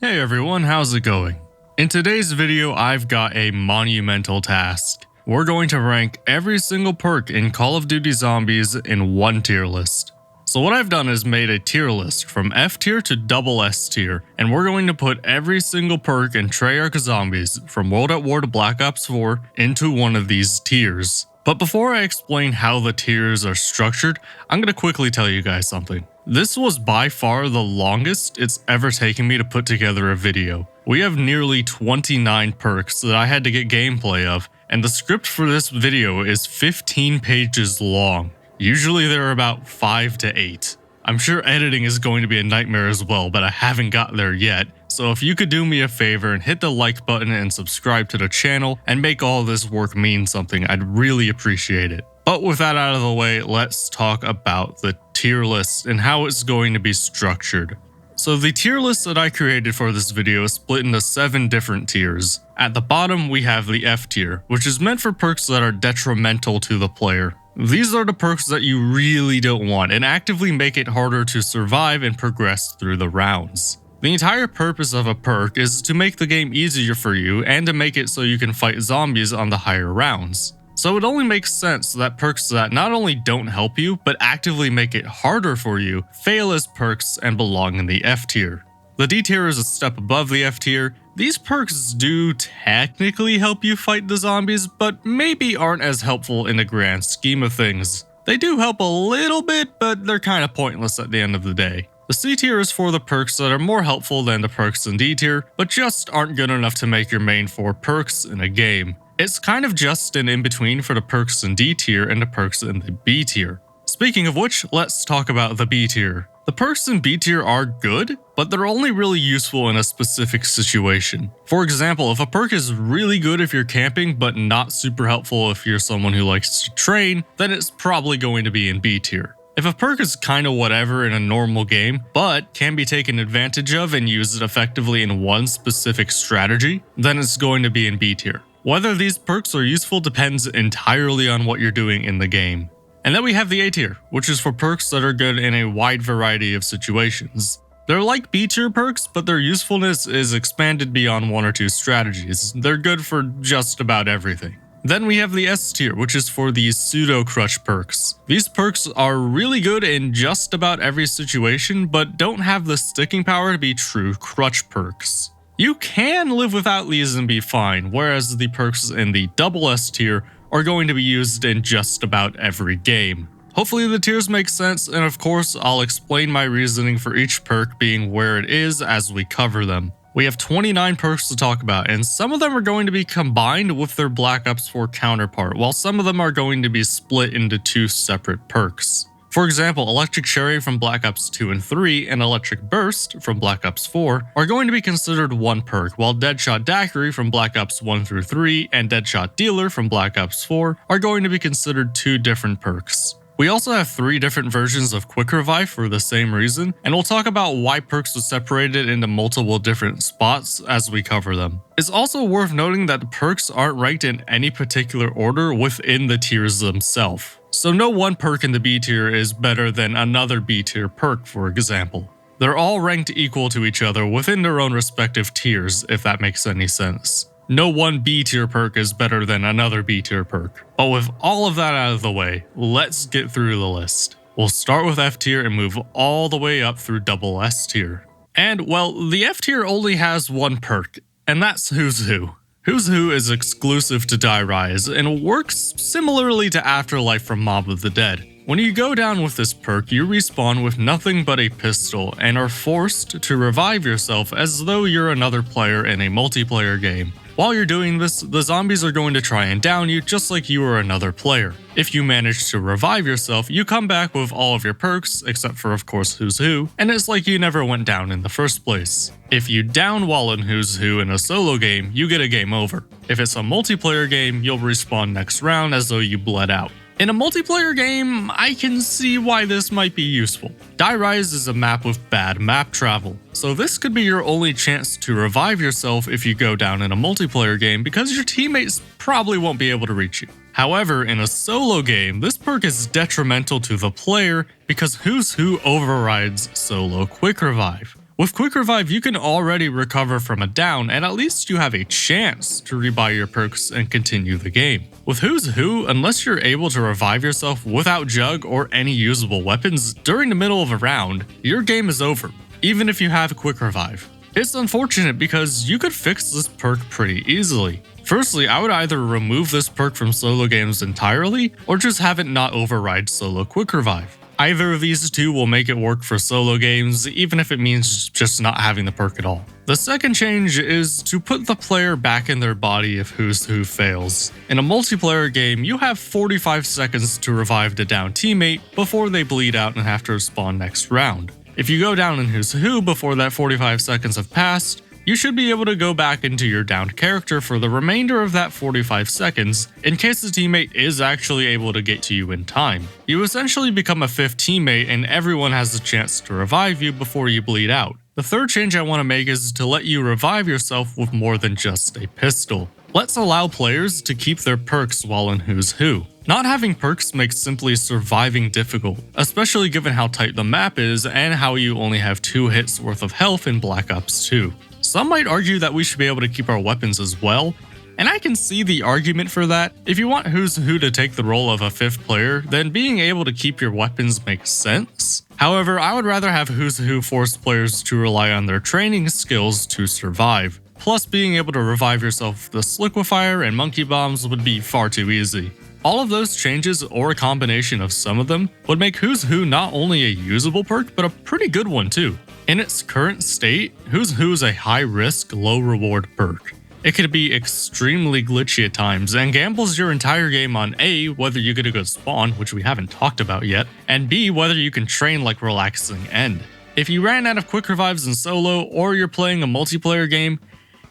Hey everyone, how's it going? In today's video, I've got a monumental task. We're going to rank every single perk in Call of Duty Zombies in one tier list. So what I've done is made a tier list from F tier to double S tier, and we're going to put every single perk in Treyarch Zombies from World at War to Black Ops 4 into one of these tiers. But before I explain how the tiers are structured, I'm going to quickly tell you guys something. This was by far the longest it's ever taken me to put together a video. We have nearly 29 perks that I had to get gameplay of, and the script for this video is 15 pages long. Usually they're about 5 to 8. I'm sure editing is going to be a nightmare as well, but I haven't got there yet. So if you could do me a favor and hit the like button and subscribe to the channel and make all this work mean something, I'd really appreciate it. But with that out of the way, let's talk about the tier list and how it's going to be structured. So the tier list that I created for this video is split into 7 different tiers. At the bottom, we have the F tier, which is meant for perks that are detrimental to the player. These are the perks that you really don't want and actively make it harder to survive and progress through the rounds. The entire purpose of a perk is to make the game easier for you and to make it so you can fight zombies on the higher rounds. So it only makes sense that perks that not only don't help you, but actively make it harder for you, fail as perks and belong in the F tier. The D tier is a step above the F tier. These perks do technically help you fight the zombies, but maybe aren't as helpful in the grand scheme of things. They do help a little bit, but they're kind of pointless at the end of the day. The C tier is for the perks that are more helpful than the perks in D tier, but just aren't good enough to make your main 4 perks in a game. It's kind of just an in-between for the perks in D tier and the perks in the B tier. Speaking of which, let's talk about the B tier. The perks in B tier are good, but they're only really useful in a specific situation. For example, if a perk is really good if you're camping, but not super helpful if you're someone who likes to train, then it's probably going to be in B tier. If a perk is kinda whatever in a normal game, but can be taken advantage of and used effectively in one specific strategy, then it's going to be in B tier. Whether these perks are useful depends entirely on what you're doing in the game. And then we have the A tier, which is for perks that are good in a wide variety of situations. They're like B tier perks, but their usefulness is expanded beyond 1 or 2 strategies. They're good for just about everything. Then we have the S tier, which is for these pseudo-crutch perks. These perks are really good in just about every situation, but don't have the sticking power to be true crutch perks. You can live without these and be fine, whereas the perks in the double S tier are going to be used in just about every game. Hopefully the tiers make sense, and of course I'll explain my reasoning for each perk being where it is as we cover them. We have 29 perks to talk about, and some of them are going to be combined with their Black Ops 4 counterpart, while some of them are going to be split into 2 separate perks. For example, Electric Cherry from Black Ops 2 and 3 and Electric Burst from Black Ops 4 are going to be considered one perk, while Deadshot Daiquiri from Black Ops 1 through 3 and Deadshot Dealer from Black Ops 4 are going to be considered 2 different perks. We also have 3 different versions of Quick Revive for the same reason, and we'll talk about why perks are separated into multiple different spots as we cover them. It's also worth noting that the perks aren't ranked in any particular order within the tiers themselves. So no one perk in the B tier is better than another B tier perk, for example. They're all ranked equal to each other within their own respective tiers, if that makes any sense. No one B tier perk is better than another B tier perk. But with all of that out of the way, let's get through the list. We'll start with F tier and move all the way up through double S tier. And well, the F tier only has one perk, and that's Who's Who. Who's Who is exclusive to Die Rise and works similarly to Afterlife from Mob of the Dead. When you go down with this perk, you respawn with nothing but a pistol and are forced to revive yourself as though you're another player in a multiplayer game. While you're doing this, the zombies are going to try and down you just like you were another player. If you manage to revive yourself, you come back with all of your perks, except for of course Who's Who, and it's like you never went down in the first place. If you down while in Who's Who in a solo game, you get a game over. If it's a multiplayer game, you'll respawn next round as though you bled out. In a multiplayer game, I can see why this might be useful. Die Rise is a map with bad map travel, so this could be your only chance to revive yourself if you go down in a multiplayer game because your teammates probably won't be able to reach you. However, in a solo game, this perk is detrimental to the player because Who's Who overrides solo Quick Revive. With Quick Revive, you can already recover from a down, and at least you have a chance to rebuy your perks and continue the game. With Who's Who, unless you're able to revive yourself without Jug or any usable weapons during the middle of a round, your game is over, even if you have Quick Revive. It's unfortunate because you could fix this perk pretty easily. Firstly, I would either remove this perk from solo games entirely, or just have it not override solo Quick Revive. Either of these two will make it work for solo games, even if it means just not having the perk at all. The second change is to put the player back in their body if Who's Who fails. In a multiplayer game, you have 45 seconds to revive the down teammate before they bleed out and have to respawn next round. If you go down in Who's Who before that 45 seconds have passed, you should be able to go back into your downed character for the remainder of that 45 seconds in case the teammate is actually able to get to you in time. You essentially become a fifth teammate and everyone has the chance to revive you before you bleed out. The third change I want to make is to let you revive yourself with more than just a pistol. Let's allow players to keep their perks while in Who's Who. Not having perks makes simply surviving difficult, especially given how tight the map is and how you only have 2 hits worth of health in Black Ops 2. Some might argue that we should be able to keep our weapons as well, and I can see the argument for that. If you want Who's Who to take the role of a fifth player, then being able to keep your weapons makes sense. However, I would rather have Who's Who force players to rely on their training skills to survive. Plus, being able to revive yourself with the Liquefier and Monkey Bombs would be far too easy. All of those changes, or a combination of some of them, would make Who's Who not only a usable perk, but a pretty good one too. In its current state, Who's Who is a high-risk, low-reward perk. It could be extremely glitchy at times, and gambles your entire game on A, whether you get a good spawn, which we haven't talked about yet, and B, whether you can train like Relaxing End. If you ran out of Quick Revives in solo, or you're playing a multiplayer game,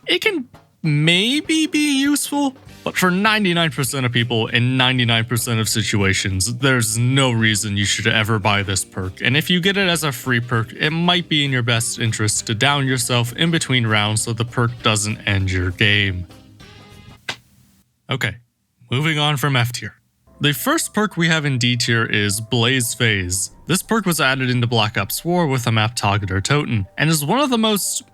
it can maybe be useful, but for 99% of people in 99% of situations, there's no reason you should ever buy this perk, and if you get it as a free perk, it might be in your best interest to down yourself in between rounds so the perk doesn't end your game. Okay, moving on from F tier. The first perk we have in D tier is Blaze Phase. This perk was added into Black Ops 4 with a map Targeter Totem, and is one of the most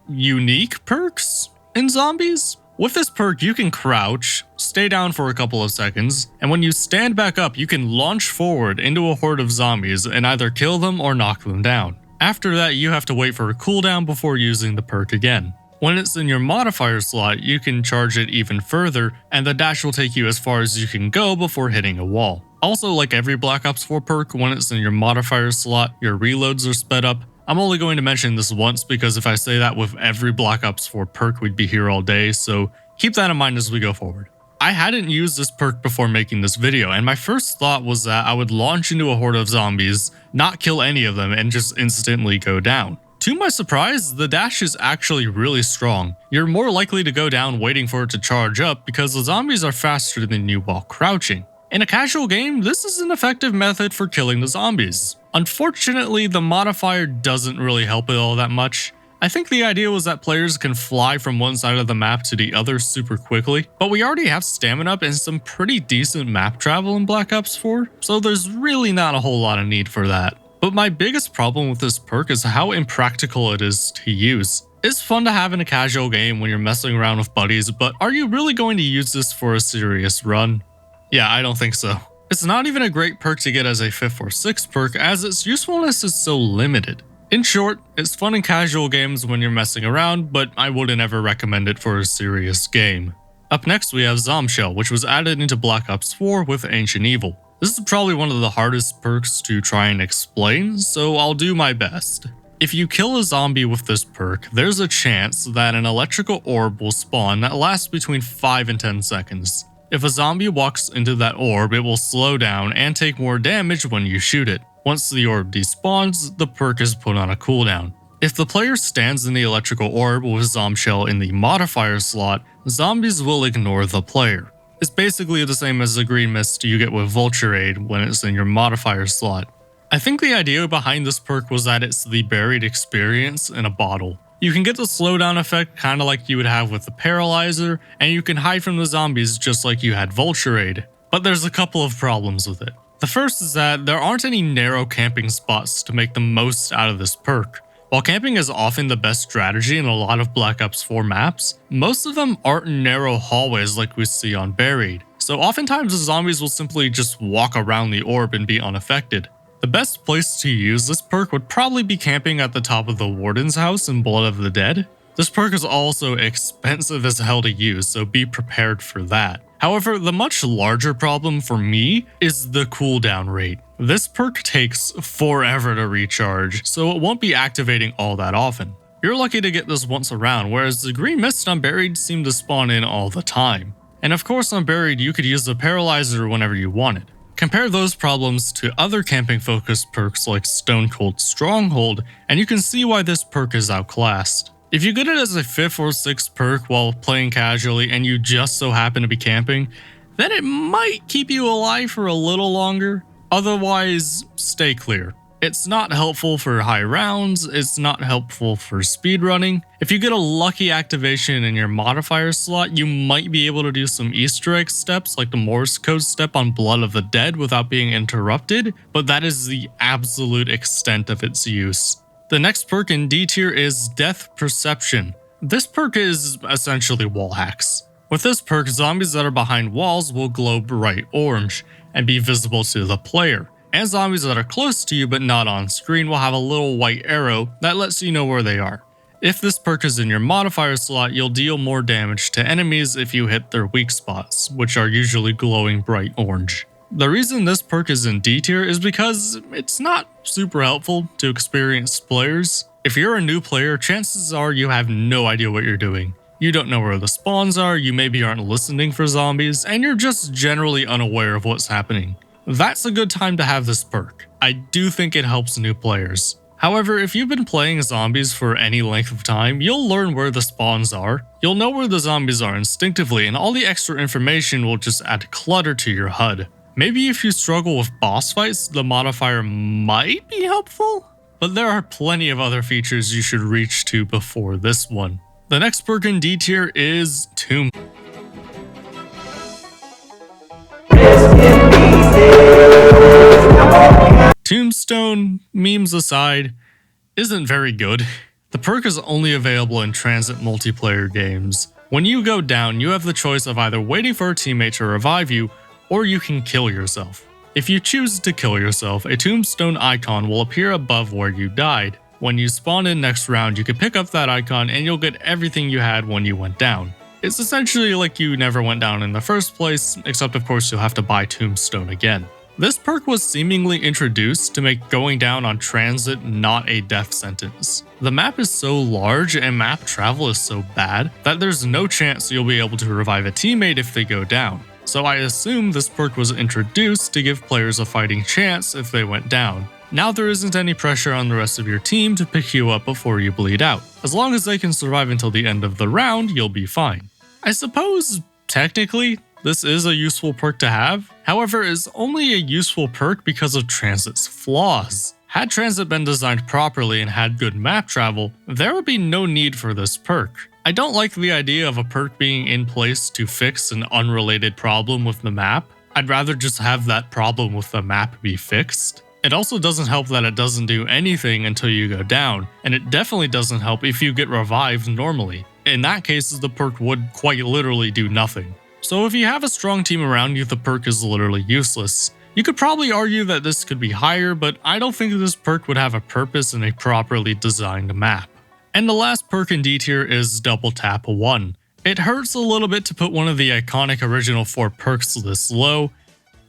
unique perks in zombies. With this perk, you can crouch, stay down for a couple of seconds, and when you stand back up, you can launch forward into a horde of zombies and either kill them or knock them down. After that, you have to wait for a cooldown before using the perk again. When it's in your modifier slot, you can charge it even further, and the dash will take you as far as you can go before hitting a wall. Also, like every Black Ops 4 perk, when it's in your modifier slot, your reloads are sped up. I'm only going to mention this once because if I say that with every Black Ops 4 perk, we'd be here all day, so keep that in mind as we go forward. I hadn't used this perk before making this video, and my first thought was that I would launch into a horde of zombies, not kill any of them, and just instantly go down. To my surprise, the dash is actually really strong. You're more likely to go down waiting for it to charge up because the zombies are faster than you while crouching. In a casual game, this is an effective method for killing the zombies. Unfortunately, the modifier doesn't really help it all that much. I think the idea was that players can fly from one side of the map to the other super quickly, but we already have stamina and some pretty decent map travel in Black Ops 4, so there's really not a whole lot of need for that. But my biggest problem with this perk is how impractical it is to use. It's fun to have in a casual game when you're messing around with buddies, but are you really going to use this for a serious run? Yeah, I don't think so. It's not even a great perk to get as a 5th or 6th perk as its usefulness is so limited. In short, it's fun in casual games when you're messing around, but I wouldn't ever recommend it for a serious game. Up next we have Zombshell, which was added into Black Ops 4 with Ancient Evil. This is probably one of the hardest perks to try and explain, so I'll do my best. If you kill a zombie with this perk, there's a chance that an electrical orb will spawn that lasts between 5 and 10 seconds. If a zombie walks into that orb, it will slow down and take more damage when you shoot it. Once the orb despawns, the perk is put on a cooldown. If the player stands in the electrical orb with Zombshell in the modifier slot, zombies will ignore the player. It's basically the same as the green mist you get with Vulture Aid when it's in your modifier slot. I think the idea behind this perk was that it's the buried experience in a bottle. You can get the slowdown effect kinda like you would have with the Paralyzer, and you can hide from the zombies just like you had Vulture Aid. But there's a couple of problems with it. The first is that there aren't any narrow camping spots to make the most out of this perk. While camping is often the best strategy in a lot of Black Ops 4 maps, most of them aren't narrow hallways like we see on Buried, so oftentimes the zombies will simply just walk around the orb and be unaffected. The best place to use this perk would probably be camping at the top of the Warden's house in Blood of the Dead. This perk is also expensive as hell to use, so be prepared for that. However, the much larger problem for me is the cooldown rate. This perk takes forever to recharge, so it won't be activating all that often. You're lucky to get this once around, whereas the green mist on Buried seemed to spawn in all the time. And of course on Buried you could use the Paralyzer whenever you wanted. Compare those problems to other camping focused perks like Stone Cold Stronghold, and you can see why this perk is outclassed. If you get it as a 5th or 6th perk while playing casually and you just so happen to be camping, then it might keep you alive for a little longer. Otherwise, stay clear. It's not helpful for high rounds, it's not helpful for speedrunning. If you get a lucky activation in your modifier slot, you might be able to do some Easter egg steps like the Morse code step on Blood of the Dead without being interrupted, but that is the absolute extent of its use. The next perk in D tier is Death Perception. This perk is essentially wall hacks. With this perk, zombies that are behind walls will glow bright orange and be visible to the player. And zombies that are close to you but not on screen will have a little white arrow that lets you know where they are. If this perk is in your modifier slot, you'll deal more damage to enemies if you hit their weak spots, which are usually glowing bright orange. The reason this perk is in D tier is because it's not super helpful to experienced players. If you're a new player, chances are you have no idea what you're doing. You don't know where the spawns are, you maybe aren't listening for zombies, and you're just generally unaware of what's happening. That's a good time to have this perk. I do think it helps new players. However, if you've been playing zombies for any length of time, you'll learn where the spawns are, you'll know where the zombies are instinctively, and all the extra information will just add clutter to your HUD. Maybe if you struggle with boss fights, the modifier might be helpful, but there are plenty of other features you should reach to before this one. The next perk in D tier is Tombstone. Tombstone, memes aside, isn't very good. The perk is only available in transit multiplayer games. When you go down, you have the choice of either waiting for a teammate to revive you, or you can kill yourself. If you choose to kill yourself, a tombstone icon will appear above where you died. When you spawn in next round, you can pick up that icon and you'll get everything you had when you went down. It's essentially like you never went down in the first place, except of course you'll have to buy tombstone again. This perk was seemingly introduced to make going down on transit not a death sentence. The map is so large and map travel is so bad that there's no chance you'll be able to revive a teammate if they go down. So I assume this perk was introduced to give players a fighting chance if they went down. Now there isn't any pressure on the rest of your team to pick you up before you bleed out. As long as they can survive until the end of the round, you'll be fine. I suppose, technically, this is a useful perk to have. However, it's only a useful perk because of Transit's flaws. Had Transit been designed properly and had good map travel, there would be no need for this perk. I don't like the idea of a perk being in place to fix an unrelated problem with the map. I'd rather just have that problem with the map be fixed. It also doesn't help that it doesn't do anything until you go down, and it definitely doesn't help if you get revived normally. In that case, the perk would quite literally do nothing. So if you have a strong team around you, the perk is literally useless. You could probably argue that this could be higher, but I don't think this perk would have a purpose in a properly designed map. And the last perk in D tier is Double Tap 1. It hurts a little bit to put one of the iconic original 4 perks this low,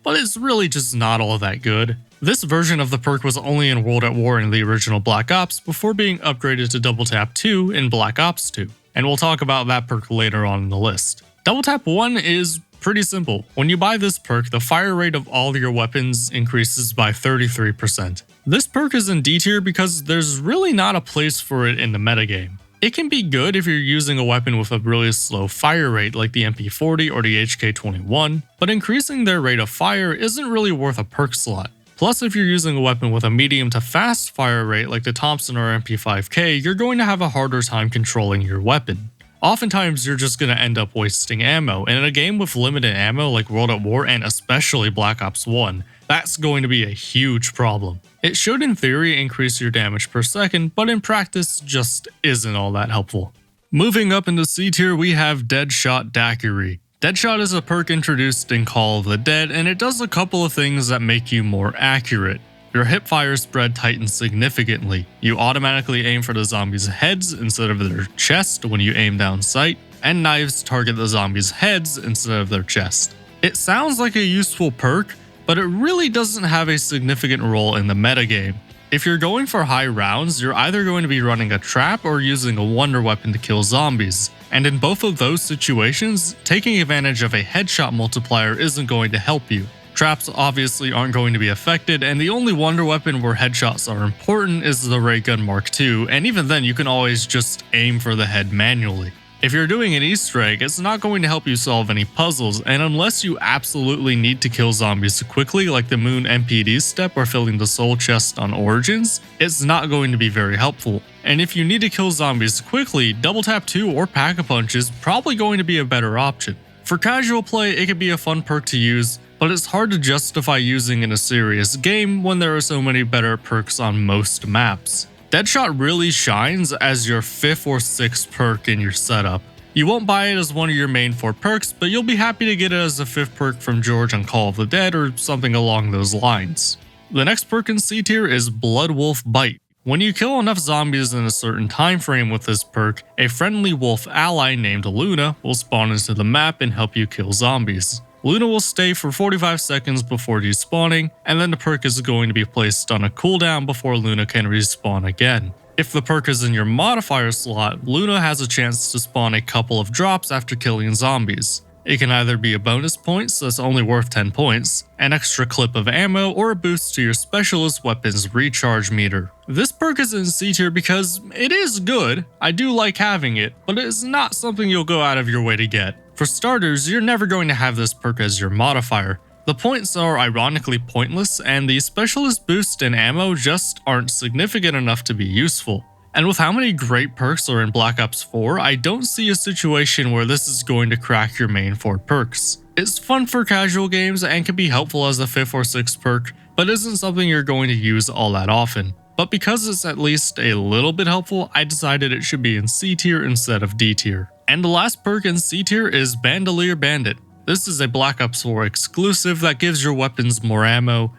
but it's really just not all that good. This version of the perk was only in World at War in the original Black Ops before being upgraded to Double Tap 2 in Black Ops 2, and we'll talk about that perk later on in the list. Double Tap 1 is pretty simple. When you buy this perk, the fire rate of all your weapons increases by 33%. This perk is in D tier because there's really not a place for it in the metagame. It can be good if you're using a weapon with a really slow fire rate like the MP40 or the HK21, but increasing their rate of fire isn't really worth a perk slot. Plus, if you're using a weapon with a medium to fast fire rate like the Thompson or MP5K, you're going to have a harder time controlling your weapon. Oftentimes you're just going to end up wasting ammo, and in a game with limited ammo like World at War and especially Black Ops 1, that's going to be a huge problem. It should in theory increase your damage per second, but in practice just isn't all that helpful. Moving up into C tier, we have Deadshot Daiquiri. Deadshot is a perk introduced in Call of the Dead, and it does a couple of things that make you more accurate. Your hipfire spread tightens significantly. You automatically aim for the zombies' heads instead of their chest when you aim down sight, and knives target the zombies' heads instead of their chest. It sounds like a useful perk, but it really doesn't have a significant role in the metagame. If you're going for high rounds, you're either going to be running a trap or using a wonder weapon to kill zombies, and in both of those situations, taking advantage of a headshot multiplier isn't going to help you. Traps obviously aren't going to be affected, and the only wonder weapon where headshots are important is the Ray Gun Mark II, and even then you can always just aim for the head manually. If you're doing an Easter egg, it's not going to help you solve any puzzles, and unless you absolutely need to kill zombies quickly like the Moon MPD step or filling the soul chest on Origins, it's not going to be very helpful. And if you need to kill zombies quickly, Double Tap 2 or Pack-a-Punch is probably going to be a better option. For casual play, it could be a fun perk to use, but it's hard to justify using in a serious game when there are so many better perks on most maps. Deadshot really shines as your 5th or 6th perk in your setup. You won't buy it as one of your main 4 perks, but you'll be happy to get it as a 5th perk from George on Call of the Dead or something along those lines. The next perk in C tier is Blood Wolf Bite. When you kill enough zombies in a certain time frame with this perk, a friendly wolf ally named Luna will spawn into the map and help you kill zombies. Luna will stay for 45 seconds before despawning, and then the perk is going to be placed on a cooldown before Luna can respawn again. If the perk is in your modifier slot, Luna has a chance to spawn a couple of drops after killing zombies. It can either be a bonus point, so it's only worth 10 points, an extra clip of ammo, or a boost to your specialist weapon's recharge meter. This perk is in C tier because it is good, I do like having it, but it is not something you'll go out of your way to get. For starters, you're never going to have this perk as your modifier. The points are ironically pointless, and the specialist boost and ammo just aren't significant enough to be useful. And with how many great perks are in Black Ops 4, I don't see a situation where this is going to crack your main 4 perks. It's fun for casual games and can be helpful as a 5th or 6th perk, but isn't something you're going to use all that often. But because it's at least a little bit helpful, I decided it should be in C tier instead of D tier. And the last perk in C tier is Bandolier Bandit. This is a Black Ops 4 exclusive that gives your weapons more ammo,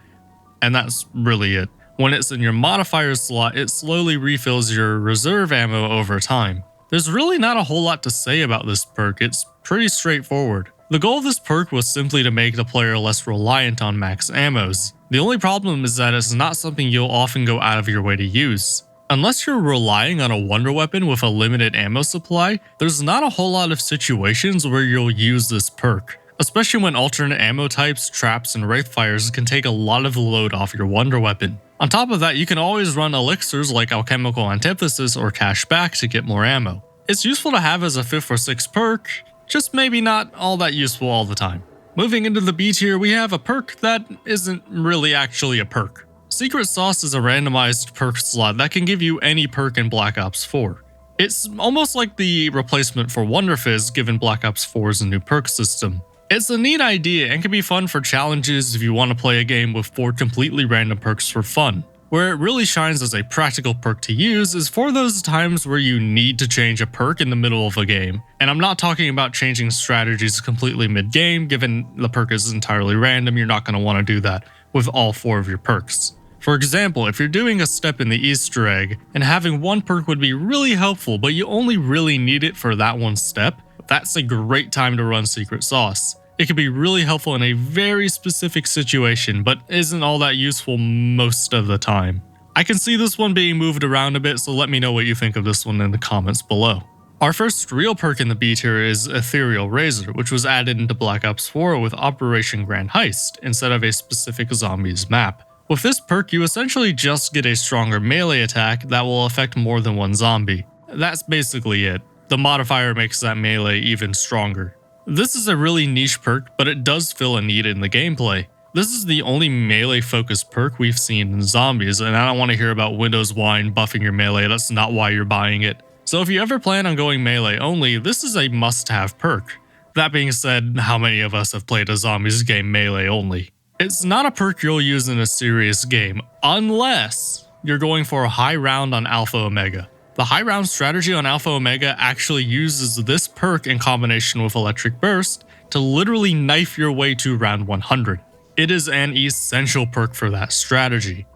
and that's really it. When it's in your modifier slot, it slowly refills your reserve ammo over time. There's really not a whole lot to say about this perk, it's pretty straightforward. The goal of this perk was simply to make the player less reliant on max ammos. The only problem is that it's not something you'll often go out of your way to use. Unless you're relying on a wonder weapon with a limited ammo supply, there's not a whole lot of situations where you'll use this perk, especially when alternate ammo types, traps, and wraithfires can take a lot of the load off your wonder weapon. On top of that, you can always run elixirs like Alchemical Antithesis or Cash Back to get more ammo. It's useful to have as a 5th or 6th perk, just maybe not all that useful all the time. Moving into the B tier, we have a perk that isn't really actually a perk. Secret Sauce is a randomized perk slot that can give you any perk in Black Ops 4. It's almost like the replacement for Wonder Fizz given Black Ops 4's new perk system. It's a neat idea and can be fun for challenges if you want to play a game with 4 completely random perks for fun. Where it really shines as a practical perk to use is for those times where you need to change a perk in the middle of a game. And I'm not talking about changing strategies completely mid-game, given the perk is entirely random, you're not going to want to do that with all 4 of your perks. For example, if you're doing a step in the Easter egg, and having one perk would be really helpful, but you only really need it for that one step, that's a great time to run Secret Sauce. It can be really helpful in a very specific situation, but isn't all that useful most of the time. I can see this one being moved around a bit, so let me know what you think of this one in the comments below. Our first real perk in the B tier is Ethereal Razor, which was added into Black Ops 4 with Operation Grand Heist, instead of a specific zombies map. With this perk, you essentially just get a stronger melee attack that will affect more than one zombie. That's basically it. The modifier makes that melee even stronger. This is a really niche perk, but it does fill a need in the gameplay. This is the only melee-focused perk we've seen in zombies, and I don't want to hear about Windows Wine buffing your melee, that's not why you're buying it. So if you ever plan on going melee only, this is a must-have perk. That being said, how many of us have played a zombies game melee only? It's not a perk you'll use in a serious game, unless you're going for a high round on Alpha Omega. The high round strategy on Alpha Omega actually uses this perk in combination with Electric Burst to literally knife your way to round 100. It is an essential perk for that strategy.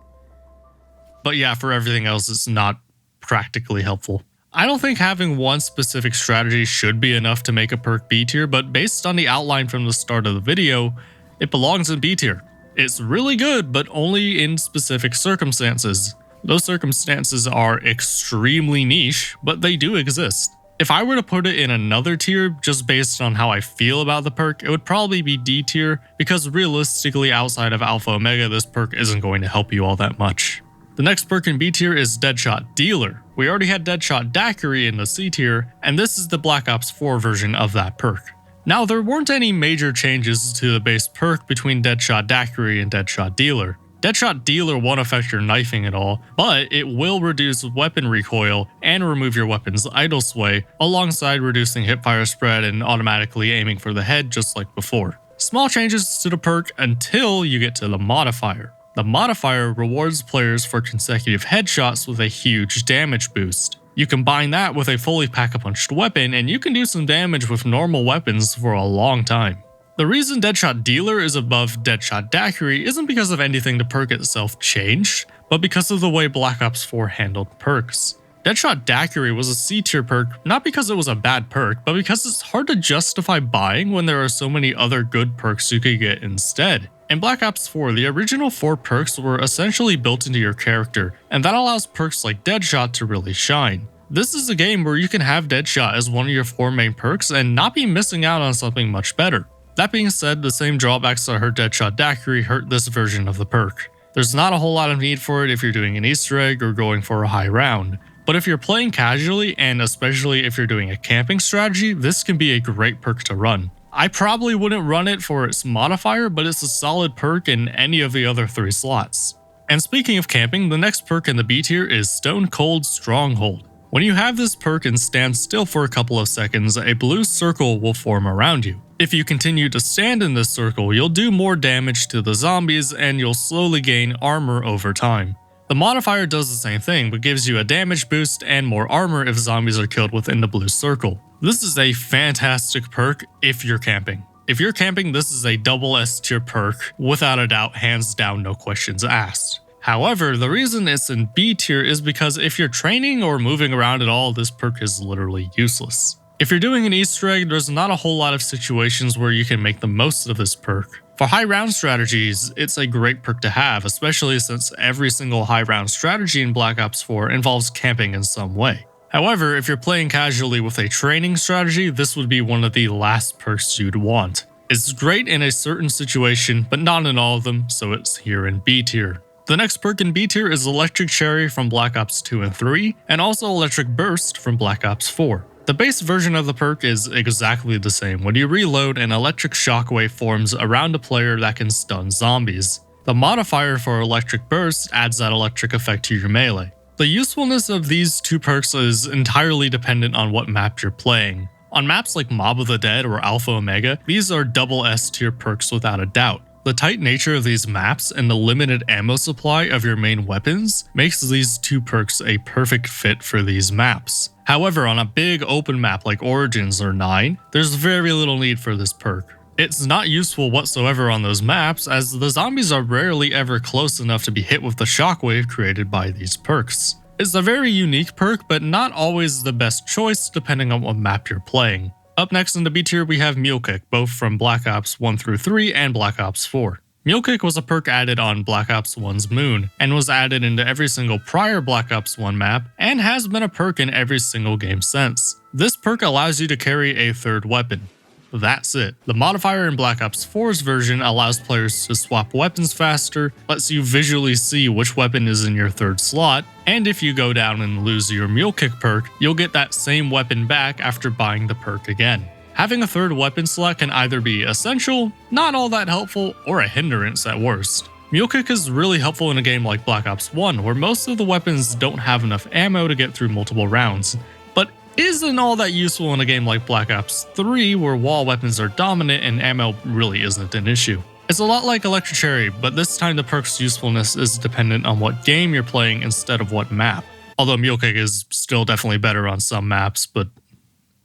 But yeah, for everything else, it's not practically helpful. I don't think having one specific strategy should be enough to make a perk B tier, but based on the outline from the start of the video, it belongs in B tier. It's really good, but only in specific circumstances. Those circumstances are extremely niche, but they do exist. If I were to put it in another tier, just based on how I feel about the perk, it would probably be D tier, because realistically outside of Alpha Omega, this perk isn't going to help you all that much. The next perk in B tier is Deadshot Dealer. We already had Deadshot Daiquiri in the C tier, and this is the Black Ops 4 version of that perk. Now, there weren't any major changes to the base perk between Deadshot Daiquiri and Deadshot Dealer. Deadshot Dealer won't affect your knifing at all, but it will reduce weapon recoil and remove your weapon's idle sway, alongside reducing hipfire spread and automatically aiming for the head just like before. Small changes to the perk until you get to the modifier. The modifier rewards players for consecutive headshots with a huge damage boost. You combine that with a fully pack-a-punched weapon and you can do some damage with normal weapons for a long time. The reason Deadshot Dealer is above Deadshot Daiquiri isn't because of anything the perk itself changed, but because of the way Black Ops 4 handled perks. Deadshot Daiquiri was a C tier perk not because it was a bad perk, but because it's hard to justify buying when there are so many other good perks you could get instead. In Black Ops 4, the original 4 perks were essentially built into your character, and that allows perks like Deadshot to really shine. This is a game where you can have Deadshot as one of your 4 main perks and not be missing out on something much better. That being said, the same drawbacks that hurt Deadshot Daiquiri hurt this version of the perk. There's not a whole lot of need for it if you're doing an Easter egg or going for a high round. But if you're playing casually, and especially if you're doing a camping strategy, this can be a great perk to run. I probably wouldn't run it for its modifier, but it's a solid perk in any of the other 3 slots. And speaking of camping, the next perk in the B tier is Stone Cold Stronghold. When you have this perk and stand still for a couple of seconds, a blue circle will form around you. If you continue to stand in this circle, you'll do more damage to the zombies and you'll slowly gain armor over time. The modifier does the same thing, but gives you a damage boost and more armor if zombies are killed within the blue circle. This is a fantastic perk if you're camping. If you're camping, this is a double S tier perk, without a doubt, hands down, no questions asked. However, the reason it's in B tier is because if you're training or moving around at all, this perk is literally useless. If you're doing an Easter egg, there's not a whole lot of situations where you can make the most of this perk. For high round strategies, it's a great perk to have, especially since every single high round strategy in Black Ops 4 involves camping in some way. However, if you're playing casually with a training strategy, this would be one of the last perks you'd want. It's great in a certain situation, but not in all of them, so it's here in B tier. The next perk in B tier is Electric Cherry from Black Ops 2 and 3, and also Electric Burst from Black Ops 4. The base version of the perk is exactly the same. When you reload, an electric shockwave forms around a player that can stun zombies. The modifier for Electric Burst adds that electric effect to your melee. The usefulness of these 2 perks is entirely dependent on what map you're playing. On maps like Mob of the Dead or Alpha Omega, these are double S tier perks without a doubt. The tight nature of these maps and the limited ammo supply of your main weapons makes these 2 perks a perfect fit for these maps. However, on a big open map like Origins or 9, there's very little need for this perk. It's not useful whatsoever on those maps, as the zombies are rarely ever close enough to be hit with the shockwave created by these perks. It's a very unique perk, but not always the best choice depending on what map you're playing. Up next in the B tier we have Mule Kick, both from Black Ops 1 through 3 and Black Ops 4. Mule Kick was a perk added on Black Ops 1's Moon, and was added into every single prior Black Ops 1 map, and has been a perk in every single game since. This perk allows you to carry a third weapon. That's it. The modifier in Black Ops 4's version allows players to swap weapons faster, lets you visually see which weapon is in your third slot, and if you go down and lose your Mule Kick perk, you'll get that same weapon back after buying the perk again. Having a third weapon slot can either be essential, not all that helpful, or a hindrance at worst. Mule Kick is really helpful in a game like Black Ops 1, where most of the weapons don't have enough ammo to get through multiple rounds, but isn't all that useful in a game like Black Ops 3 where wall weapons are dominant and ammo really isn't an issue. It's a lot like Electric Cherry, but this time the perk's usefulness is dependent on what game you're playing instead of what map. Although Mule Kick is still definitely better on some maps, but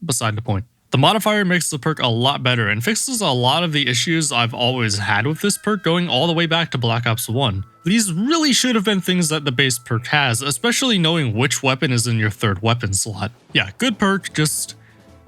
beside the point. The modifier makes the perk a lot better and fixes a lot of the issues I've always had with this perk going all the way back to Black Ops 1. These really should have been things that the base perk has, especially knowing which weapon is in your third weapon slot. Yeah, good perk, just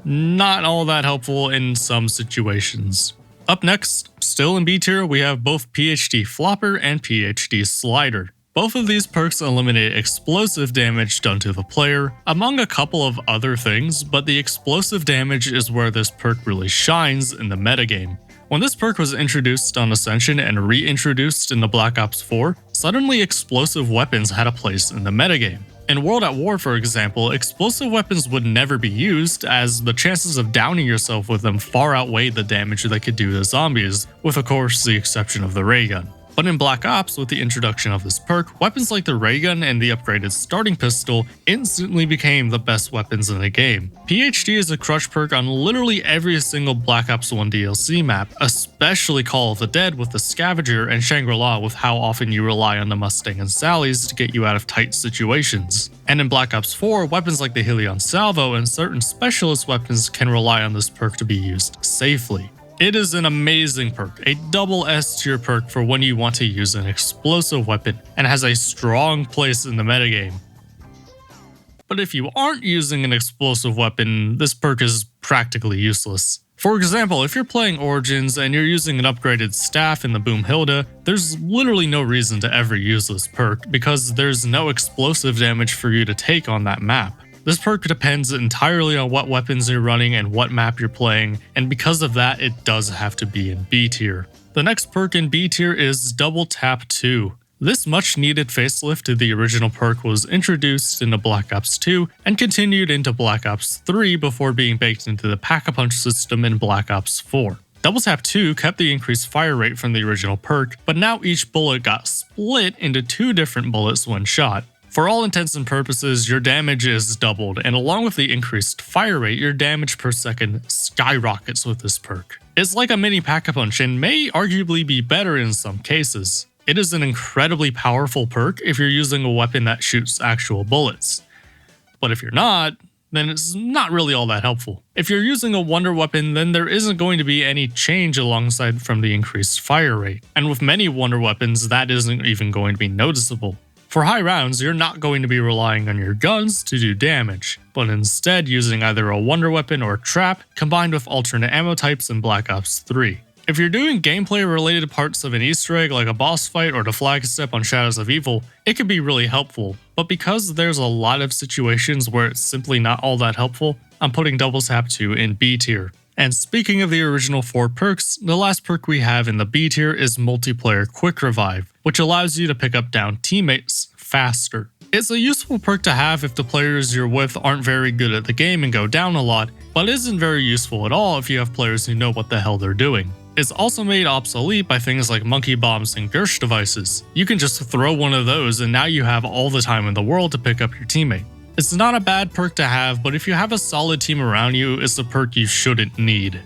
not all that helpful in some situations. Up next, still in B tier, we have both PhD Flopper and PhD Slider. Both of these perks eliminate explosive damage done to the player, among a couple of other things, but the explosive damage is where this perk really shines in the metagame. When this perk was introduced on Ascension and reintroduced in the Black Ops 4, suddenly explosive weapons had a place in the metagame. In World at War, for example, explosive weapons would never be used, as the chances of downing yourself with them far outweigh the damage they could do to zombies, with of course the exception of the ray gun. But in Black Ops, with the introduction of this perk, weapons like the ray gun and the upgraded starting pistol instantly became the best weapons in the game. PhD is a crush perk on literally every single Black Ops 1 DLC map, especially Call of the Dead with the Scavenger and Shangri-La with how often you rely on the Mustang and Sallies to get you out of tight situations. And in Black Ops 4, weapons like the Helion Salvo and certain specialist weapons can rely on this perk to be used safely. It is an amazing perk, a double S tier perk for when you want to use an explosive weapon, and has a strong place in the metagame. But if you aren't using an explosive weapon, this perk is practically useless. For example, if you're playing Origins and you're using an upgraded staff in the Boomhilda, there's literally no reason to ever use this perk because there's no explosive damage for you to take on that map. This perk depends entirely on what weapons you're running and what map you're playing, and because of that, it does have to be in B tier. The next perk in B tier is Double Tap 2. This much needed facelift to the original perk was introduced into Black Ops 2 and continued into Black Ops 3 before being baked into the Pack-a-Punch system in Black Ops 4. Double Tap 2 kept the increased fire rate from the original perk, but now each bullet got split into 2 different bullets when shot. For all intents and purposes, your damage is doubled, and along with the increased fire rate, your damage per second skyrockets with this perk. It's like a mini Pack-a-Punch and may arguably be better in some cases. It is an incredibly powerful perk if you're using a weapon that shoots actual bullets. But if you're not, then it's not really all that helpful. If you're using a wonder weapon, then there isn't going to be any change alongside from the increased fire rate. And with many wonder weapons, that isn't even going to be noticeable. For high rounds, you're not going to be relying on your guns to do damage, but instead using either a wonder weapon or trap combined with alternate ammo types in Black Ops 3. If you're doing gameplay related parts of an Easter egg like a boss fight or the flag step on Shadows of Evil, it can be really helpful, but because there's a lot of situations where it's simply not all that helpful, I'm putting Double Tap 2 in B tier. And speaking of the original 4 perks, the last perk we have in the B tier is Multiplayer Quick Revive, which allows you to pick up down teammates faster. It's a useful perk to have if the players you're with aren't very good at the game and go down a lot, but isn't very useful at all if you have players who know what the hell they're doing. It's also made obsolete by things like monkey bombs and Gersh devices. You can just throw one of those and now you have all the time in the world to pick up your teammate. It's not a bad perk to have, but if you have a solid team around you, it's a perk you shouldn't need.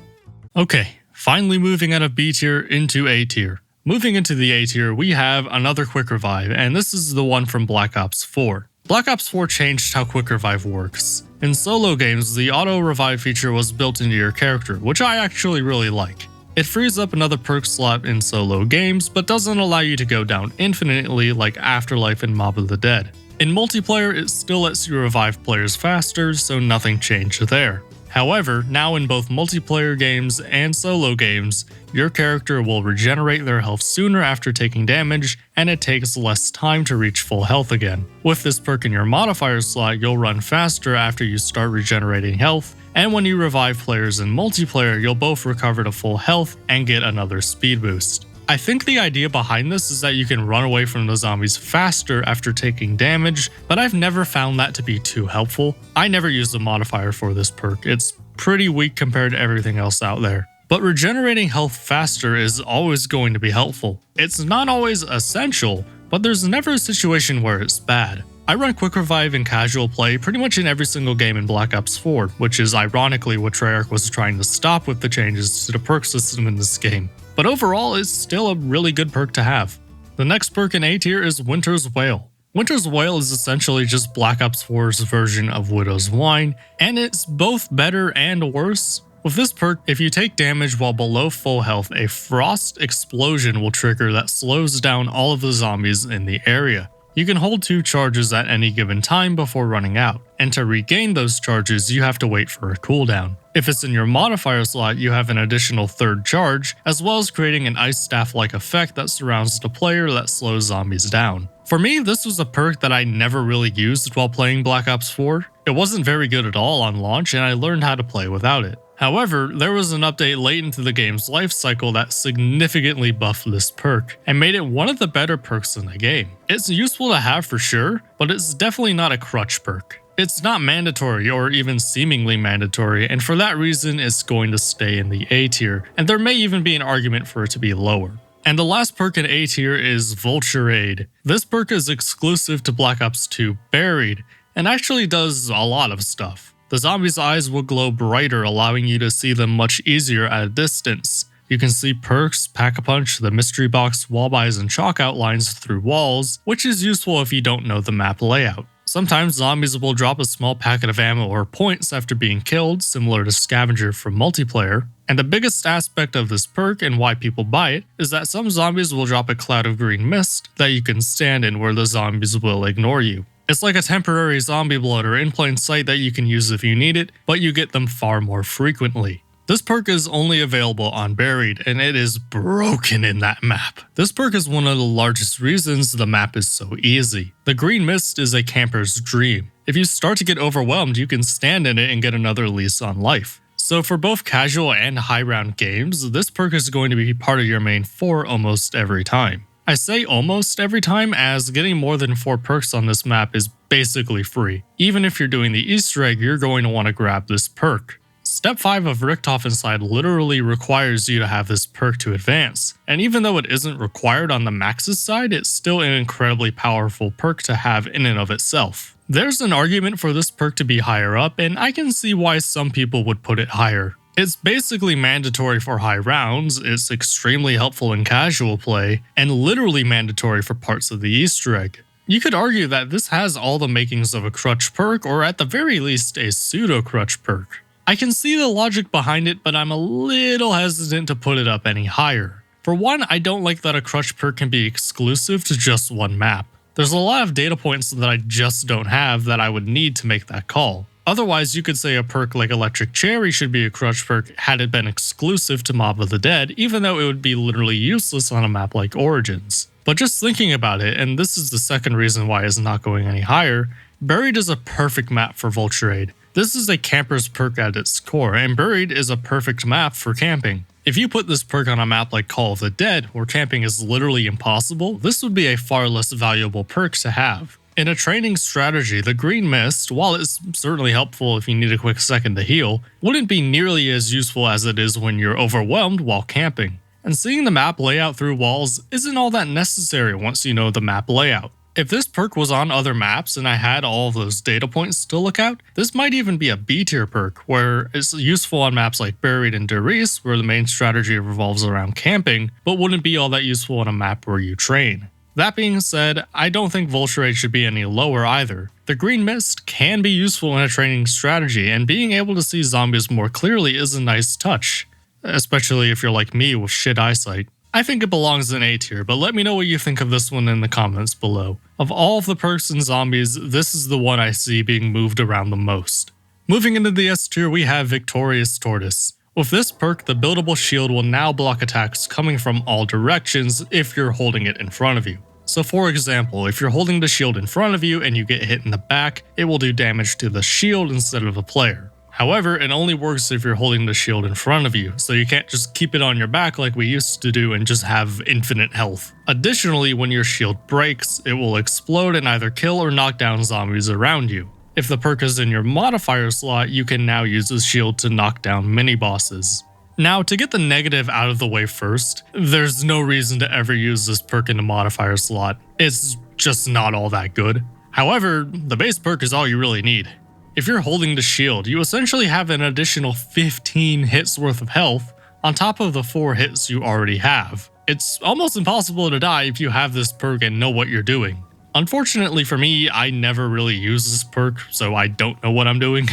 Okay, finally moving out of B tier into A tier. Moving into the A tier, we have another Quick Revive, and this is the one from Black Ops 4. Black Ops 4 changed how Quick Revive works. In solo games, the auto revive feature was built into your character, which I actually really like. It frees up another perk slot in solo games, but doesn't allow you to go down infinitely like Afterlife and Mob of the Dead. In multiplayer, it still lets you revive players faster, so nothing changed there. However, now in both multiplayer games and solo games, your character will regenerate their health sooner after taking damage, and it takes less time to reach full health again. With this perk in your modifier slot, you'll run faster after you start regenerating health, and when you revive players in multiplayer, you'll both recover to full health and get another speed boost. I think the idea behind this is that you can run away from the zombies faster after taking damage, but I've never found that to be too helpful. I never used a modifier for this perk, it's pretty weak compared to everything else out there. But regenerating health faster is always going to be helpful. It's not always essential, but there's never a situation where it's bad. I run Quick Revive in casual play pretty much in every single game in Black Ops 4, which is ironically what Treyarch was trying to stop with the changes to the perk system in this game. But overall, it's still a really good perk to have. The next perk in A tier is Winter's Wail. Winter's Wail is essentially just Black Ops 4's version of Widow's Wine, and it's both better and worse. With this perk, if you take damage while below full health, a frost explosion will trigger that slows down all of the zombies in the area. You can hold 2 charges at any given time before running out, and to regain those charges you have to wait for a cooldown. If it's in your modifier slot, you have an additional 3rd charge, as well as creating an ice staff-like effect that surrounds the player that slows zombies down. For me, this was a perk that I never really used while playing Black Ops 4. It wasn't very good at all on launch, and I learned how to play without it. However, there was an update late into the game's life cycle that significantly buffed this perk, and made it one of the better perks in the game. It's useful to have for sure, but it's definitely not a crutch perk. It's not mandatory or even seemingly mandatory, and for that reason it's going to stay in the A tier, and there may even be an argument for it to be lower. And the last perk in A tier is Vulture Aid. This perk is exclusive to Black Ops 2 Buried, and actually does a lot of stuff. The zombies' eyes will glow brighter, allowing you to see them much easier at a distance. You can see perks, Pack-a-Punch, the mystery box, wall buys, and chalk outlines through walls, which is useful if you don't know the map layout. Sometimes zombies will drop a small packet of ammo or points after being killed, similar to Scavenger from multiplayer. And the biggest aspect of this perk and why people buy it is that some zombies will drop a cloud of green mist that you can stand in where the zombies will ignore you. It's like a temporary zombie bloater in plain sight that you can use if you need it, but you get them far more frequently. This perk is only available on Buried, and it is broken in that map. This perk is one of the largest reasons the map is so easy. The green mist is a camper's dream. If you start to get overwhelmed, you can stand in it and get another lease on life. So for both casual and high round games, this perk is going to be part of your main 4 almost every time. I say almost every time as getting more than 4 perks on this map is basically free. Even if you're doing the Easter egg, you're going to want to grab this perk. Step 5 of Richthofen's literally requires you to have this perk to advance, and even though it isn't required on the Max's side, it's still an incredibly powerful perk to have in and of itself. There's an argument for this perk to be higher up, and I can see why some people would put it higher. It's basically mandatory for high rounds, it's extremely helpful in casual play, and literally mandatory for parts of the Easter egg. You could argue that this has all the makings of a crutch perk, or at the very least a pseudo-crutch perk. I can see the logic behind it, but I'm a little hesitant to put it up any higher. For one, I don't like that a crutch perk can be exclusive to just one map. There's a lot of data points that I just don't have that I would need to make that call. Otherwise, you could say a perk like Electric Cherry should be a crutch perk had it been exclusive to Mob of the Dead, even though it would be literally useless on a map like Origins. But just thinking about it, and this is the second reason why it's not going any higher, Buried is a perfect map for Vulture Aid. This is a camper's perk at its core, and Buried is a perfect map for camping. If you put this perk on a map like Call of the Dead, where camping is literally impossible, this would be a far less valuable perk to have. In a training strategy, the green mist, while it's certainly helpful if you need a quick second to heal, wouldn't be nearly as useful as it is when you're overwhelmed while camping. And seeing the map layout through walls isn't all that necessary once you know the map layout. If this perk was on other maps and I had all of those data points to look out, this might even be a B tier perk, where it's useful on maps like Buried and Derice, where the main strategy revolves around camping, but wouldn't be all that useful on a map where you train. That being said, I don't think Vulture Aid should be any lower either. The green mist can be useful in a training strategy, and being able to see zombies more clearly is a nice touch, especially if you're like me with shit eyesight. I think it belongs in A tier, but let me know what you think of this one in the comments below. Of all of the perks in zombies, this is the one I see being moved around the most. Moving into the S tier, we have Victorious Tortoise. With this perk, the buildable shield will now block attacks coming from all directions if you're holding it in front of you. So for example, if you're holding the shield in front of you and you get hit in the back, it will do damage to the shield instead of the player. However, it only works if you're holding the shield in front of you, so you can't just keep it on your back like we used to do and just have infinite health. Additionally, when your shield breaks, it will explode and either kill or knock down zombies around you. If the perk is in your modifier slot, you can now use the shield to knock down mini-bosses. Now, to get the negative out of the way first, there's no reason to ever use this perk in the modifier slot. It's just not all that good. However, the base perk is all you really need. If you're holding the shield, you essentially have an additional 15 hits worth of health on top of the 4 hits you already have. It's almost impossible to die if you have this perk and know what you're doing. Unfortunately for me, I never really use this perk, so I don't know what I'm doing.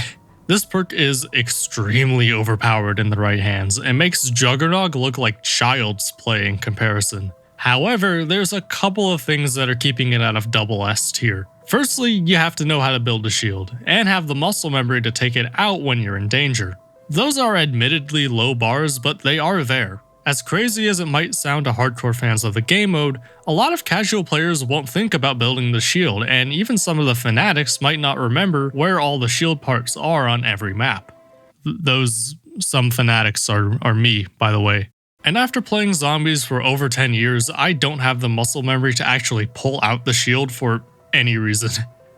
This perk is extremely overpowered in the right hands and makes Juggernog look like child's play in comparison. However, there's a couple of things that are keeping it out of double S tier. Firstly, you have to know how to build a shield, and have the muscle memory to take it out when you're in danger. Those are admittedly low bars, but they are there. As crazy as it might sound to hardcore fans of the game mode, a lot of casual players won't think about building the shield, and even some of the fanatics might not remember where all the shield parts are on every map. Some fanatics are me, by the way. And after playing zombies for over 10 years, I don't have the muscle memory to actually pull out the shield for any reason.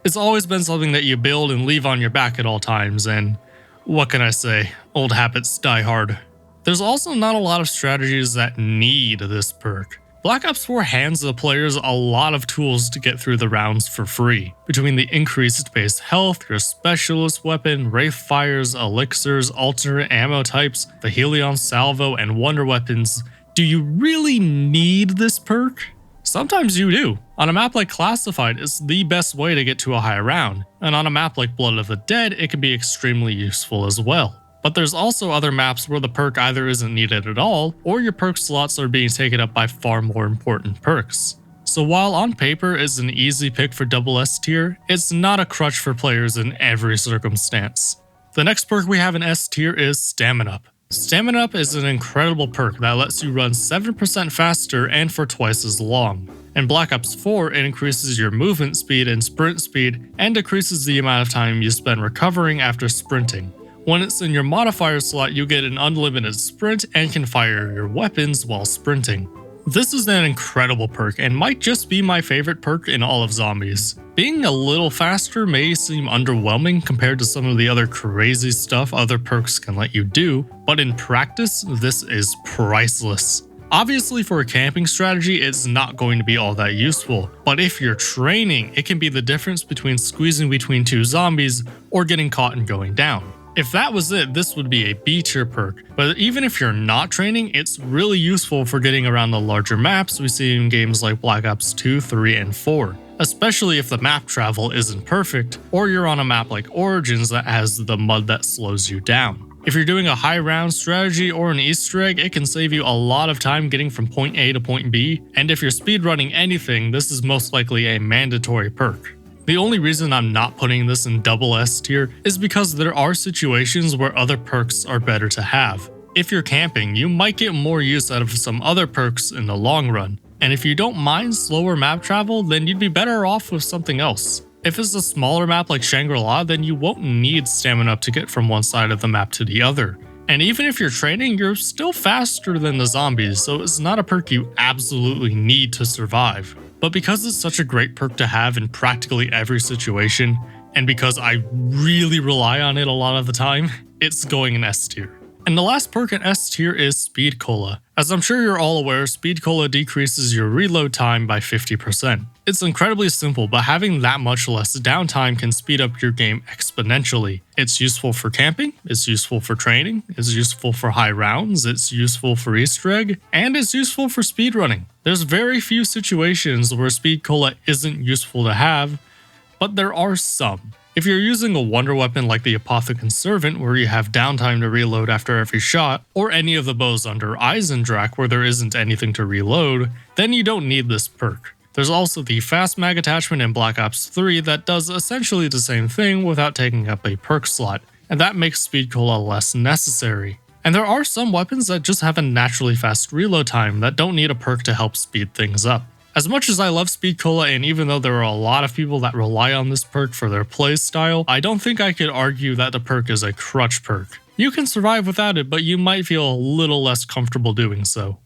It's always been something that you build and leave on your back at all times, and what can I say, old habits die hard. There's also not a lot of strategies that need this perk. Black Ops 4 hands the players a lot of tools to get through the rounds for free. Between the increased base health, your specialist weapon, wraith fires, elixirs, alternate ammo types, the Helion salvo, and wonder weapons, do you really need this perk? Sometimes you do. On a map like Classified, it's the best way to get to a high round, and on a map like Blood of the Dead, it can be extremely useful as well. But there's also other maps where the perk either isn't needed at all, or your perk slots are being taken up by far more important perks. So while on paper it's an easy pick for double S tier, it's not a crutch for players in every circumstance. The next perk we have in S tier is Stamina Up. Stamina Up is an incredible perk that lets you run 7% faster and for twice as long. In Black Ops 4, it increases your movement speed and sprint speed, and decreases the amount of time you spend recovering after sprinting. When it's in your modifier slot, you get an unlimited sprint and can fire your weapons while sprinting. This is an incredible perk and might just be my favorite perk in all of zombies. Being a little faster may seem underwhelming compared to some of the other crazy stuff other perks can let you do, but in practice, this is priceless. Obviously for a camping strategy, it's not going to be all that useful, but if you're training, it can be the difference between squeezing between 2 zombies or getting caught and going down. If that was it, this would be a B tier perk, but even if you're not training, it's really useful for getting around the larger maps we see in games like Black Ops 2, 3, and 4, especially if the map travel isn't perfect, or you're on a map like Origins that has the mud that slows you down. If you're doing a high round strategy or an Easter egg, it can save you a lot of time getting from point A to point B, and if you're speedrunning anything, this is most likely a mandatory perk. The only reason I'm not putting this in double S tier is because there are situations where other perks are better to have. If you're camping, you might get more use out of some other perks in the long run, and if you don't mind slower map travel, then you'd be better off with something else. If it's a smaller map like Shangri-La, then you won't need Stamina Up to get from one side of the map to the other. And even if you're training, you're still faster than the zombies, so it's not a perk you absolutely need to survive. But because it's such a great perk to have in practically every situation, and because I really rely on it a lot of the time, it's going in S tier. And the last perk in S tier is Speed Cola. As I'm sure you're all aware, Speed Cola decreases your reload time by 50%. It's incredibly simple, but having that much less downtime can speed up your game exponentially. It's useful for camping, it's useful for training, it's useful for high rounds, it's useful for Easter egg, and it's useful for speedrunning. There's very few situations where Speed Cola isn't useful to have, but there are some. If you're using a wonder weapon like the Apothecon Servant where you have downtime to reload after every shot, or any of the bows under Eisendrache where there isn't anything to reload, then you don't need this perk. There's also the Fast Mag attachment in Black Ops 3 that does essentially the same thing without taking up a perk slot, and that makes Speed Cola less necessary. And there are some weapons that just have a naturally fast reload time that don't need a perk to help speed things up. As much as I love Speed Cola, and even though there are a lot of people that rely on this perk for their playstyle, I don't think I could argue that the perk is a crutch perk. You can survive without it, but you might feel a little less comfortable doing so.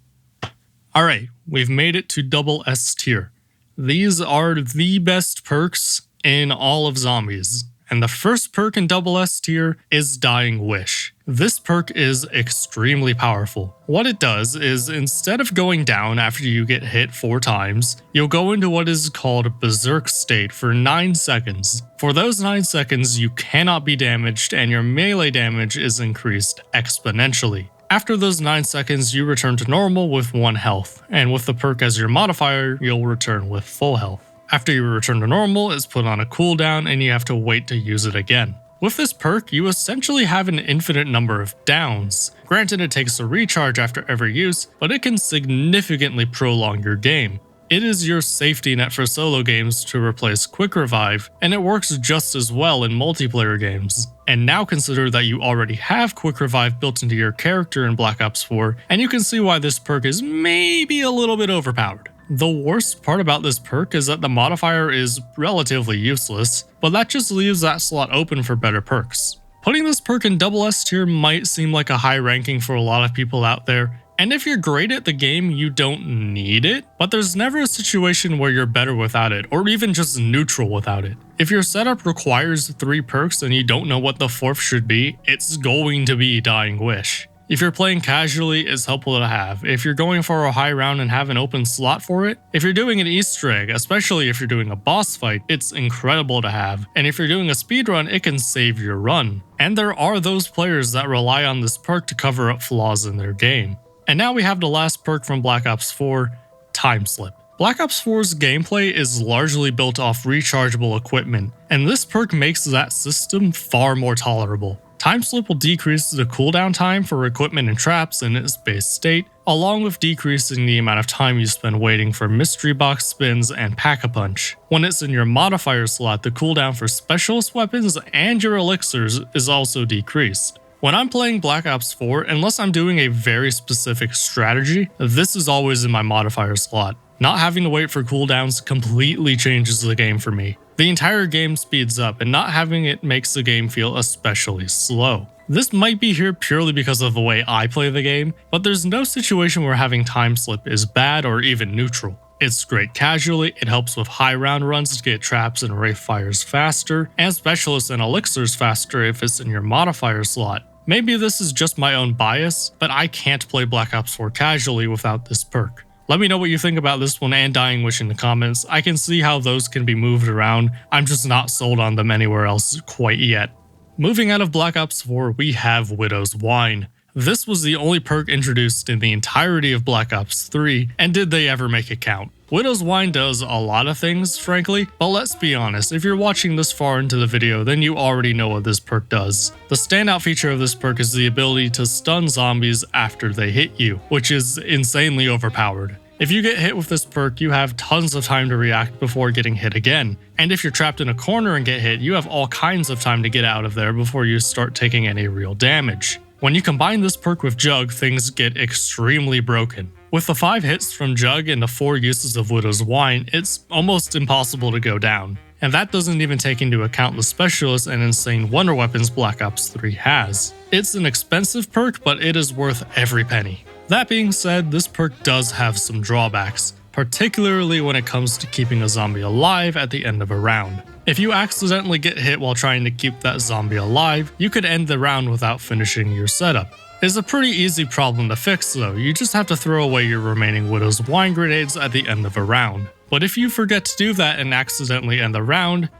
Alright, we've made it to double S tier. These are the best perks in all of zombies, and the first perk in double S tier is Dying Wish. This perk is extremely powerful. What it does is, instead of going down after you get hit 4 times, you'll go into what is called Berserk state for 9 seconds. For those 9 seconds, you cannot be damaged and your melee damage is increased exponentially. After those 9 seconds, you return to normal with 1 health, and with the perk as your modifier, you'll return with full health. After you return to normal, it's put on a cooldown and you have to wait to use it again. With this perk, you essentially have an infinite number of downs. Granted, it takes a recharge after every use, but it can significantly prolong your game. It is your safety net for solo games to replace Quick Revive, and it works just as well in multiplayer games. And now consider that you already have Quick Revive built into your character in Black Ops 4, and you can see why this perk is maybe a little bit overpowered. The worst part about this perk is that the modifier is relatively useless, but that just leaves that slot open for better perks. Putting this perk in double S tier might seem like a high ranking for a lot of people out there, and if you're great at the game, you don't need it, but there's never a situation where you're better without it, or even just neutral without it. If your setup requires 3 perks and you don't know what the 4th should be, it's going to be Dying Wish. If you're playing casually, it's helpful to have. If you're going for a high round and have an open slot for it, if you're doing an Easter egg, especially if you're doing a boss fight, it's incredible to have. And if you're doing a speedrun, it can save your run. And there are those players that rely on this perk to cover up flaws in their game. And now we have the last perk from Black Ops 4, Time Slip. Black Ops 4's gameplay is largely built off rechargeable equipment, and this perk makes that system far more tolerable. Time Slip will decrease the cooldown time for equipment and traps in its base state, along with decreasing the amount of time you spend waiting for mystery box spins and pack-a-punch. When it's in your modifier slot, the cooldown for specialist weapons and your elixirs is also decreased. When I'm playing Black Ops 4, unless I'm doing a very specific strategy, this is always in my modifier slot. Not having to wait for cooldowns completely changes the game for me. The entire game speeds up, and not having it makes the game feel especially slow. This might be here purely because of the way I play the game, but there's no situation where having Time Slip is bad or even neutral. It's great casually, it helps with high round runs to get traps and wraith fires faster, and specialists and elixirs faster if it's in your modifier slot. Maybe this is just my own bias, but I can't play Black Ops 4 casually without this perk. Let me know what you think about this one and Dying Wish in the comments. I can see how those can be moved around, I'm just not sold on them anywhere else quite yet. Moving out of Black Ops 4, we have Widow's Wine. This was the only perk introduced in the entirety of Black Ops 3, and did they ever make it count? Widow's Wine does a lot of things, frankly, but let's be honest, if you're watching this far into the video, then you already know what this perk does. The standout feature of this perk is the ability to stun zombies after they hit you, which is insanely overpowered. If you get hit with this perk, you have tons of time to react before getting hit again. And if you're trapped in a corner and get hit, you have all kinds of time to get out of there before you start taking any real damage. When you combine this perk with Jug, things get extremely broken. With the 5 hits from Jug and the 4 uses of Widow's Wine, it's almost impossible to go down. And that doesn't even take into account the specialists and insane wonder weapons Black Ops 3 has. It's an expensive perk, but it is worth every penny. That being said, this perk does have some drawbacks, particularly when it comes to keeping a zombie alive at the end of a round. If you accidentally get hit while trying to keep that zombie alive, you could end the round without finishing your setup. It's a pretty easy problem to fix though, you just have to throw away your remaining Widow's Wine grenades at the end of a round. But if you forget to do that and accidentally end the round,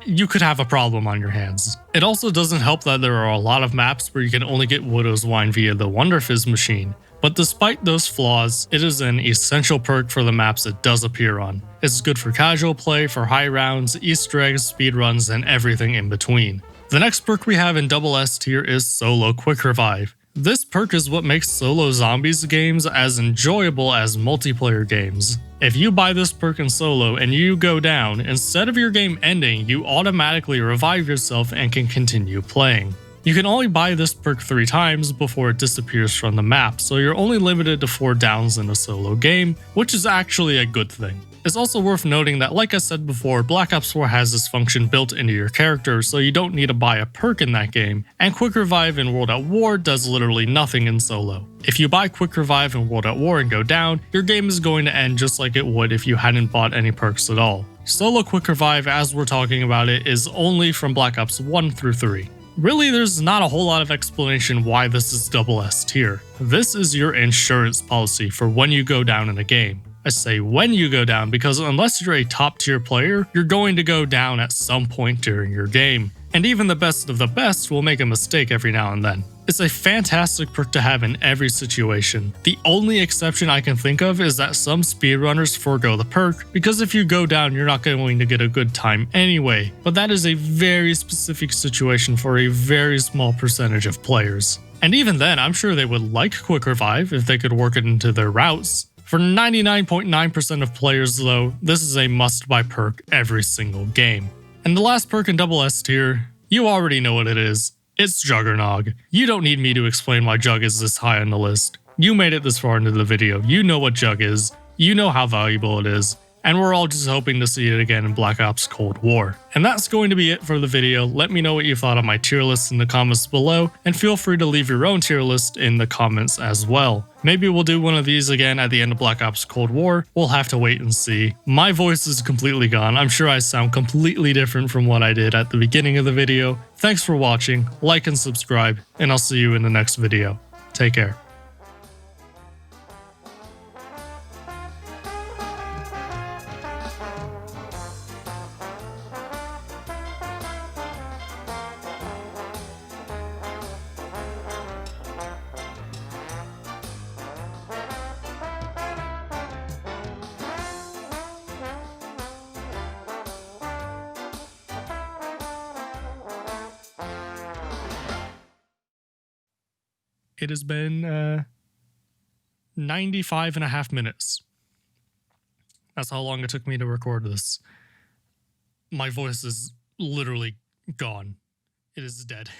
you could have a problem on your hands. It also doesn't help that there are a lot of maps where you can only get Widow's Wine via the Wonder Fizz machine. But despite those flaws, it is an essential perk for the maps it does appear on. It's good for casual play, for high rounds, Easter eggs, speedruns, and everything in between. The next perk we have in double S tier is Solo Quick Revive. This perk is what makes solo zombies games as enjoyable as multiplayer games. If you buy this perk in solo and you go down, instead of your game ending, you automatically revive yourself and can continue playing. You can only buy this perk 3 times before it disappears from the map, so you're only limited to 4 downs in a solo game, which is actually a good thing. It's also worth noting that, like I said before, Black Ops 4 has this function built into your character, so you don't need to buy a perk in that game, and Quick Revive in World at War does literally nothing in solo. If you buy Quick Revive in World at War and go down, your game is going to end just like it would if you hadn't bought any perks at all. Solo Quick Revive, as we're talking about it, is only from Black Ops 1 through 3. Really, there's not a whole lot of explanation why this is double S tier. This is your insurance policy for when you go down in a game. I say when you go down because unless you're a top tier player, you're going to go down at some point during your game. And even the best of the best will make a mistake every now and then. It's a fantastic perk to have in every situation. The only exception I can think of is that some speedrunners forego the perk, because if you go down you're not going to get a good time anyway, but that is a very specific situation for a very small percentage of players. And even then, I'm sure they would like quick revive if they could work it into their routes. For 99.9% of players though, this is a must-buy perk every single game. And the last perk in double S tier, you already know what it is. It's Juggernog. You don't need me to explain why Jug is this high on the list. You made it this far into the video, you know what Jug is, you know how valuable it is, and we're all just hoping to see it again in Black Ops Cold War. And that's going to be it for the video. Let me know what you thought of my tier list in the comments below, and feel free to leave your own tier list in the comments as well. Maybe we'll do one of these again at the end of Black Ops Cold War, we'll have to wait and see. My voice is completely gone, I'm sure I sound completely different from what I did at the beginning of the video. Thanks for watching, like and subscribe, and I'll see you in the next video. Take care. It has been 95.5 minutes. That's how long it took me to record this. My voice is literally gone. It is dead.